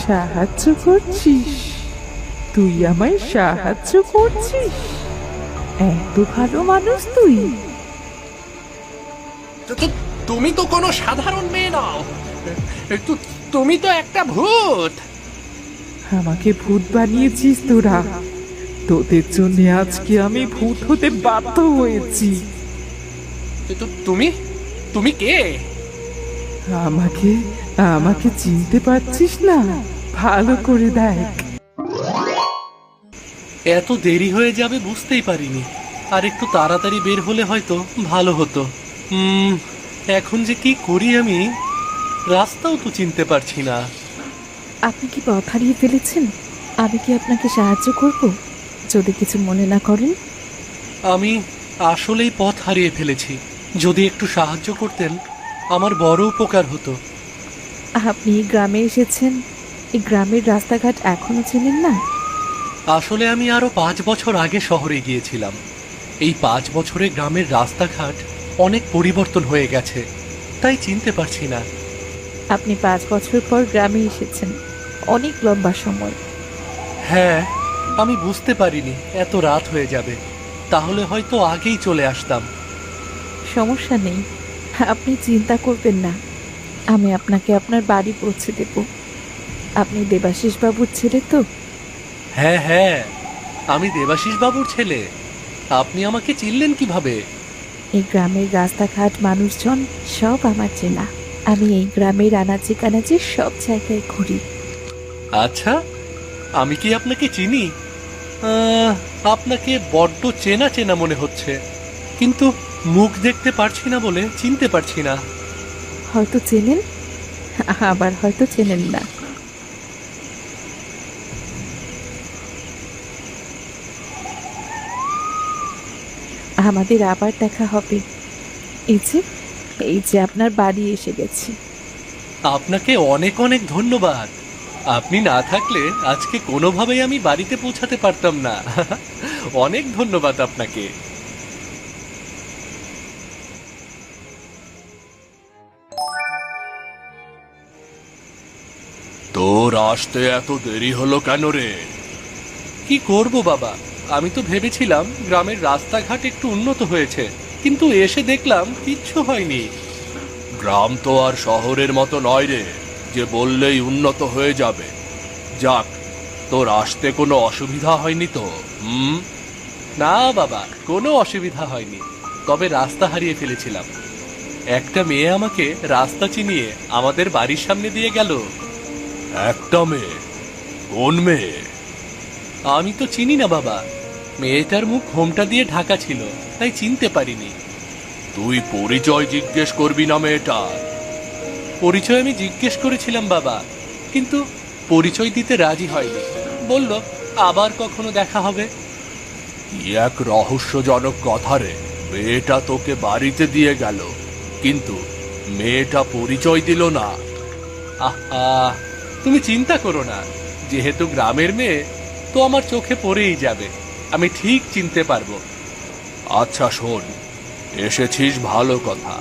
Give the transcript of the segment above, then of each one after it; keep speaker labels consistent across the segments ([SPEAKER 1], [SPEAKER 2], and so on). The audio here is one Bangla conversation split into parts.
[SPEAKER 1] সাহায্য করছিস? তুই আমায় সাহায্য করছিস? এত ভালো মানুষ তুই?
[SPEAKER 2] তুমি তো কোনো সাধারণ মেয়ে নও। তুমি তো একটা ভূত।
[SPEAKER 1] আমাকে ভূত বানিয়েছিস তোরা। তোদের জন্য আজকে আমি ভূত হতে বাধ্য হয়েছি।
[SPEAKER 2] তুমি তুমি কে?
[SPEAKER 1] আমাকে আমাকে চিনতে পারছিস না? ভালো করে দেখ।
[SPEAKER 2] এত দেরি হয়ে যাবে বুঝতেই পারিনি। আর একটু তাড়াতাড়ি বের হলে হয়তো ভালো হতো। এখন যে কি করি আমি, রাস্তাও তো চিনতে পারছি না।
[SPEAKER 3] আপনি কি পথ হারিয়ে ফেলেছেন? আমি কি আপনাকে সাহায্য করব, যদি কিছু মনে না করেন?
[SPEAKER 2] আমি আসলেই পথ হারিয়ে ফেলেছি। যদি একটু সাহায্য করতেন আমার বড় উপকার হতো।
[SPEAKER 3] আপনি এই গ্রামে এসেছেন, এই গ্রামের রাস্তাঘাট এখনো চেনেন না?
[SPEAKER 2] আসলে আমি আরো 5 বছর আগে শহরে গিয়েছিলাম। এই 5 বছরে গ্রামের রাস্তাঘাট অনেক পরিবর্তন হয়ে গেছে, তাই চিনতে পারছি না।
[SPEAKER 3] আপনি 5 বছর পর গ্রামে এসেছেন, অনেক লম্বা সময়।
[SPEAKER 2] হ্যাঁ, আমি বুঝতে পারিনি এত রাত হয়ে যাবে। তাহলে হয়তো আগেই চলে আসতাম।
[SPEAKER 3] সমস্যা নেই, আপনি চিন্তা করবেন না। আমি আপনাকে আপনার বাড়ি পৌঁছে দেব। আপনি দেবাশিস বাবুর ছেলে তো?
[SPEAKER 2] হ্যাঁ হ্যাঁ, আমি দেবাশিস বাবুর ছেলে। আপনি আমাকে চিনলেন কিভাবে?
[SPEAKER 3] এই গ্রামের রাস্তাঘাট, মানুষজন সব আমার চেনা। আমি এই গ্রামের আনাচে কানাচে সব জায়গায় ঘুরি।
[SPEAKER 2] আচ্ছা, আমি কি আপনাকে চিনি? আপনাকে বড্ড চেনা চেনা মনে হচ্ছে, কিন্তু মুখ দেখতে পারছি না বলে চিনতে পারছি না।
[SPEAKER 3] হয়তো চেনেন, আবার হয়তো চেনেন না। আমাদের আবার দেখা হবে। এই যে এই যে আপনার বাড়ি এসে গেছি।
[SPEAKER 2] আপনাকে অনেক অনেক ধন্যবাদ। আপনি না থাকলে আজকে কোনোভাবেই আমি বাড়িতে পৌঁছাতে পারতাম না। অনেক ধন্যবাদ আপনাকে। তোর আসতে এত দেরি হলো কেন রে? কি করব বাবা, আমি তো ভেবেছিলাম গ্রামের রাস্তাঘাট একটু উন্নত হয়েছে, কিন্তু এসে দেখলাম কিচ্ছু হয়নি। গ্রাম তো আর শহরের মতো নয় রে, যে বললেই উন্নত হয়ে যাবে। যাক, তোর আসতে কোনো অসুবিধা হয়নি তো? না বাবা, কোনো অসুবিধা হয়নি। তবে রাস্তা হারিয়ে ফেলেছিলাম। একটা মেয়ে আমাকে রাস্তা চিনিয়ে আমাদের বাড়ির সামনে দিয়ে গেল। একটা মেয়ে? কোন মেয়ে? আমি তো চিনি না বাবা। মেয়েটার মুখ ঘোমটা দিয়ে ঢাকা ছিল, তাই চিনতে পারিনি। তুই পরিচয় জিজ্ঞেস করবি না মেয়েটার? পরিচয় আমি জিজ্ঞেস করেছিলাম বাবা, কিন্তু পরিচয় দিতে রাজি হয়নি। বলল আবার কখনো দেখা হবে। কি এক রহস্যজনক কথা রে। মেয়েটা তোকে বাড়িতে দিয়ে গেল, কিন্তু মেয়েটা পরিচয় দিল না। আহা, তুমি চিন্তা করো না। যেহেতু গ্রামের মেয়ে, তো আমার চোখে পড়েই যাবে। আমি ঠিক চিনতে পারবো। আচ্ছা শোন, এসেছিস ভালো কথা।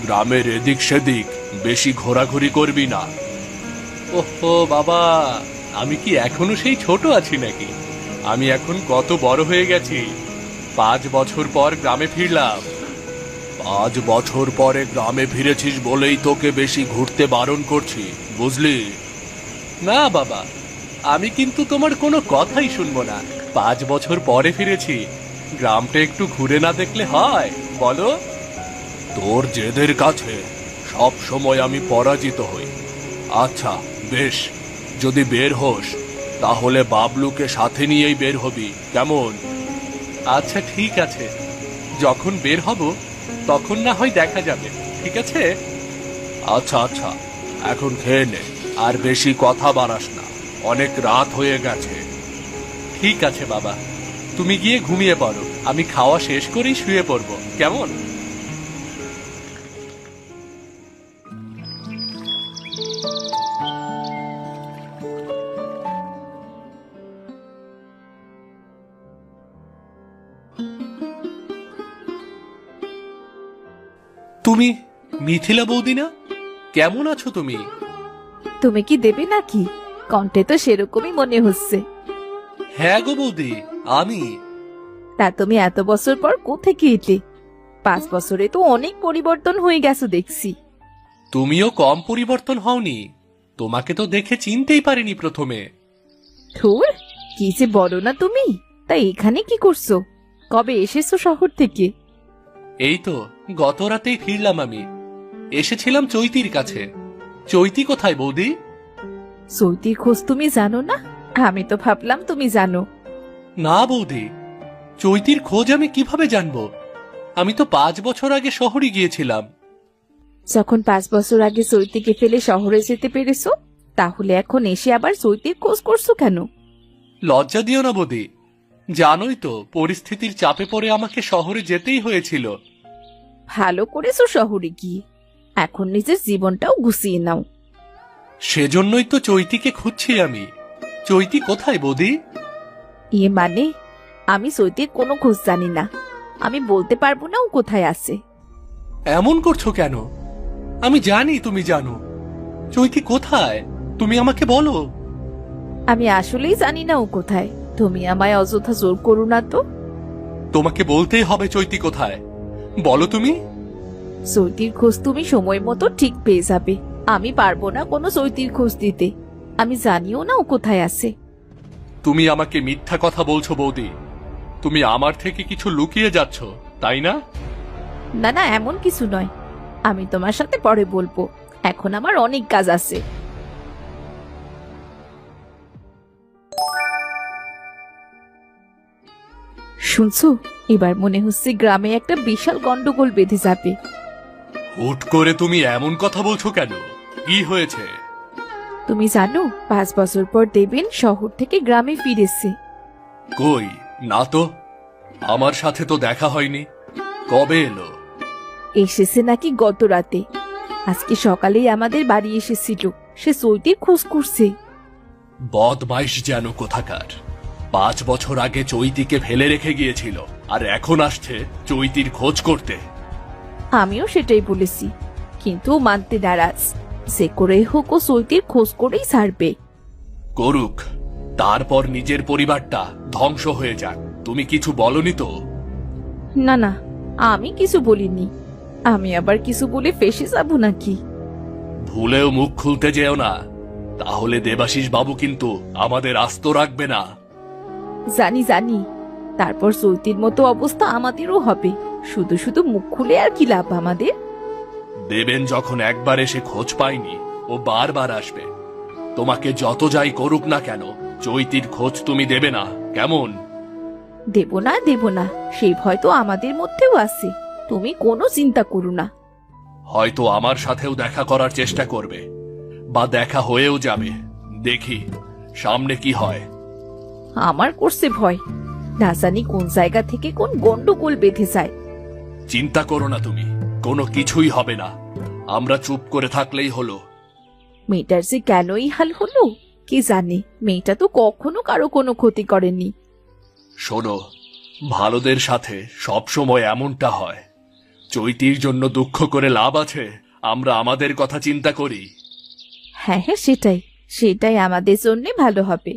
[SPEAKER 2] গ্রামের এদিক সেদিক বেশি ঘোরাঘুরি করবি না। ওহো বাবা, আমি কি এখনো সেই ছোট আছি নাকি? আমি এখন কত বড় হয়ে গেছি। 5 বছর পর গ্রামে ফিরলাম। 5 বছর পরে গ্রামে ফিরেছিস বলেই তোকে বেশি ঘুরতে বারণ করছি, বুঝলি? না বাবা, আমি কিন্তু তোমার কোনো কথাই শুনবো না। 5 বছর পরে ফিরেছি, গ্রামটা একটু ঘুরে না দেখলে হয় বলো? তোর জেদের কাছে সব সময় আমি পরাজিত হই। আচ্ছা বেশ, যদি বের হোস তাহলে বাবলুকে সাথে নিয়েই বের হবি, কেমন? আচ্ছা ঠিক আছে, যখন বের হব তখন না হয় দেখা যাবে, ঠিক আছে? আচ্ছা আচ্ছা, এখন খেয়ে নে, আর বেশি কথা বাড়াস না, অনেক রাত হয়ে গেছে। ঠিক আছে বাবা, তুমি গিয়ে ঘুমিয়ে পড়ো, আমি খাওয়া শেষ করেই শুয়ে পড়ব, কেমন? তুমি মিথিলা বৌদি না? কেমন আছো তুমি?
[SPEAKER 3] তুমি কি দেবে নাকি? কণ্ঠে তো সেরকমই মনে হচ্ছে।
[SPEAKER 2] হ্যাঁ গো বৌদি, আমি।
[SPEAKER 3] তা তুমি এত বছর পর কোত্থেকে এলে? 5 বছরে তো অনেক পরিবর্তন হয়ে গেছো দেখছি।
[SPEAKER 2] তুমিও কম পরিবর্তন হওনি। তোমাকে তো দেখে চিনতেই পারিনি প্রথমে।
[SPEAKER 3] ধুর, কি যে বলো না তুমি। তা এখানে কি করছো? কবে এসেছো শহর থেকে?
[SPEAKER 2] এই তো গত রাতেই ফিরলাম আমি। এসেছিলাম চৈতির কাছে। চৈতি কোথায় বৌদি?
[SPEAKER 3] চৈতির খোঁজ তুমি জানো না? আমি তো ভাবলাম তুমি জানো।
[SPEAKER 2] না বৌদি, চৈতির খোঁজ আমি কিভাবে জানবো? আমি তো 5 বছর আগে শহরে গিয়েছিলাম।
[SPEAKER 3] যখন 5 বছর আগে চৈতিকে ফেলে শহরে যেতে পেরেছো, তাহলে এখন এসে আবার চৈতির খোঁজ করছো কেন?
[SPEAKER 2] লজ্জা দিও না বৌদি, জানোই তো পরিস্থিতির চাপে পড়ে আমাকে শহরে যেতেই হয়েছিল।
[SPEAKER 3] ভালো করেছো শহরে গিয়ে। এখন নিজের জীবনটাও গুছিয়ে নাও।
[SPEAKER 2] সেজন্যই তো চৈতিকে খুঁজছি আমি। চৈতি কোথায় বৌদি?
[SPEAKER 3] ইয়ে মানে, আমি চৈতির কোনো খোঁজ জানি না। আমি বলতে পারবো না ও কোথায় আছে।
[SPEAKER 2] এমন করছো কেন? আমি জানি তুমি জানো। চৈতি কোথায় তুমি আমাকে বলো।
[SPEAKER 3] আমি আসলেই জানি না ও কোথায়। তুমি আমায় অযথা জোর করো না তো।
[SPEAKER 2] তোমাকে বলতেই হবে চৈতি কোথায়। বলো তুমি।
[SPEAKER 3] চৈতির খোঁজ তুমি সময় মতো ঠিক পেয়ে যাবে। আমি পারবো না কোনো চৈতির খোঁজ দিতে। আমি জানিও না ও কোথায় আছে।
[SPEAKER 2] তুমি আমাকে মিথ্যা কথা বলছো বৌদি। তুমি আমার থেকে কিছু লুকিয়ে যাচ্ছ, তাই না?
[SPEAKER 3] না না, এমন কিছু নয়। আমি তোমার সাথে পরে বলবো। এখন আমার অনেক কাজ আছে। শুনছো, এবার মনে হচ্ছে গ্রামে একটা বিশাল গন্ডগোল বেঁধে যাবে।
[SPEAKER 2] হুট করে তুমি এমন কথা বলছো কেন? কি হয়েছে?
[SPEAKER 3] তুমি জানো 5 বছর পর দেবেন শহর থেকে গ্রামে ফিরেছে।
[SPEAKER 2] কই না তো, আমার সাথে তো দেখা হয়নি। কবে এলো?
[SPEAKER 3] এসেছে নাকি গত রাতে। আজকে সকালেই আমাদের বাড়ি এসেছিল। সে চৈতির খোঁজ করছে।
[SPEAKER 2] বদমাইশ যেন কোথাকার। 5 বছর আগে চৈতিকে ফেলে রেখে গিয়েছিল, আর এখন আসছে চৈতির খোঁজ করতে।
[SPEAKER 3] আমিও সেটাই বলেছি, কিন্তু ও মানতে নারাজ। যে করে হোক ও চৈতির খোঁজ করেই ছাড়বে।
[SPEAKER 2] করুক, তারপর নিজের পরিবারটা ধ্বংস হয়ে যাক। তুমি কিছু বলনি তো?
[SPEAKER 3] না না, আমি কিছু বলিনি। আমি আবার কিছু বলে ফেসে যাব নাকি?
[SPEAKER 2] ভুলেও মুখ খুলতে যেও না, তাহলে দেবাশিস বাবু কিন্তু আমাদের আস্ত রাখবে না।
[SPEAKER 3] জানি জানি, তারপর চৈতির মতো অবস্থা আমাদেরও হবে। শুধু শুধু মুখ খুলে আর কি লাভ আমাদের?
[SPEAKER 2] দেবেন যখন একবার এসে খোঁজ পায়নি, ও বারবার আসবে। তোমাকে যত যাই করুক না কেন, চৈতির খোঁজ তুমি দেবে না, কেমন?
[SPEAKER 3] দেব না দেব না, সেই ভয় তো আমাদের মধ্যেও আছে। তুমি কোনো চিন্তা করো না।
[SPEAKER 2] হয়তো আমার সাথেও দেখা করার চেষ্টা করবে, বা দেখা হয়েও যাবে। দেখি সামনে কি হয়।
[SPEAKER 3] আমার করছে ভয়। না জানি কোন জায়গা থেকে কোন গন্ডগোল বেঁধে যায়।
[SPEAKER 2] চিন্তা করো না তুমি, কোনো কিছুই হবে না। আমরা চুপ করে থাকলেই হলো।
[SPEAKER 3] মেয়েটার যে কেনই হাল হলো কি জানে। মেয়েটা তো কখনো কারো কোনো ক্ষতি করেনি।
[SPEAKER 2] শোনো, ভালোদের সাথে সব সময় এমনটা হয়। চৈতির জন্য দুঃখ করে লাভ আছে? আমরা আমাদের কথা চিন্তা করি।
[SPEAKER 3] হ্যাঁ হ্যাঁ, সেটাই সেটাই আমাদের জন্য ভালো হবে।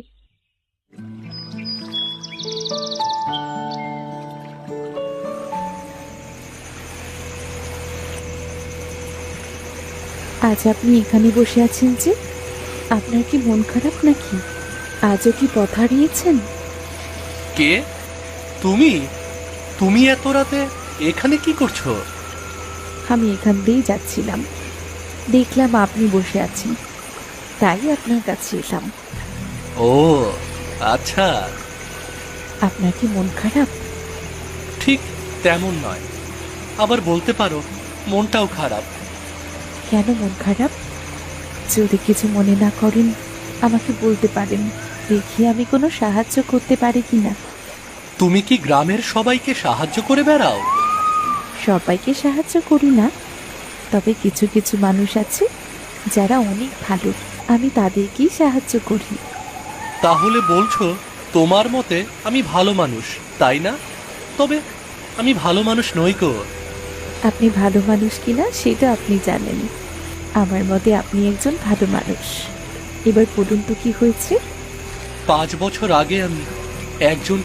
[SPEAKER 3] আজ আপনি এখানে বসে আছেন যে? আপনার কি মন খারাপ নাকি? আজও কি পথ হারিয়েছেন?
[SPEAKER 2] কে তুমি? তুমি এত রাতে এখানে কি করছো?
[SPEAKER 3] আমি এখান দিয়েই যাচ্ছিলাম, দেখলাম আপনি বসে আছেন, তাই আপনার কাছে এলাম।
[SPEAKER 2] ও আচ্ছা।
[SPEAKER 3] আপনার কি মন খারাপ?
[SPEAKER 2] ঠিক তেমন নয়, আবার বলতে পারো মনটাও খারাপ।
[SPEAKER 3] কেন মন খারাপ? যদি কিছু মনে না করেন আমাকে বলতে পারেন, দেখি আমি কোনো সাহায্য করতে পারি কিনা।
[SPEAKER 2] তুমি কি গ্রামের সবাইকে সাহায্য করে বেড়াও?
[SPEAKER 3] সবাইকে সাহায্য করি না, তবে কিছু কিছু মানুষ আছে যারা অনেক ভালো, আমি তাদেরকেই সাহায্য করি।
[SPEAKER 2] তাহলে বলছো তোমার মতে আমি ভালো মানুষ, তাই না? তবে আমি ভালো মানুষ নই গো।
[SPEAKER 3] আপনি ভালো মানুষ কিনা সেটা আপনি জানেন। আমার মতে আপনি একজন ভালো মানুষ। এবার বলুন তো কি হয়েছে?
[SPEAKER 2] 5 বছর আগে আমি একজন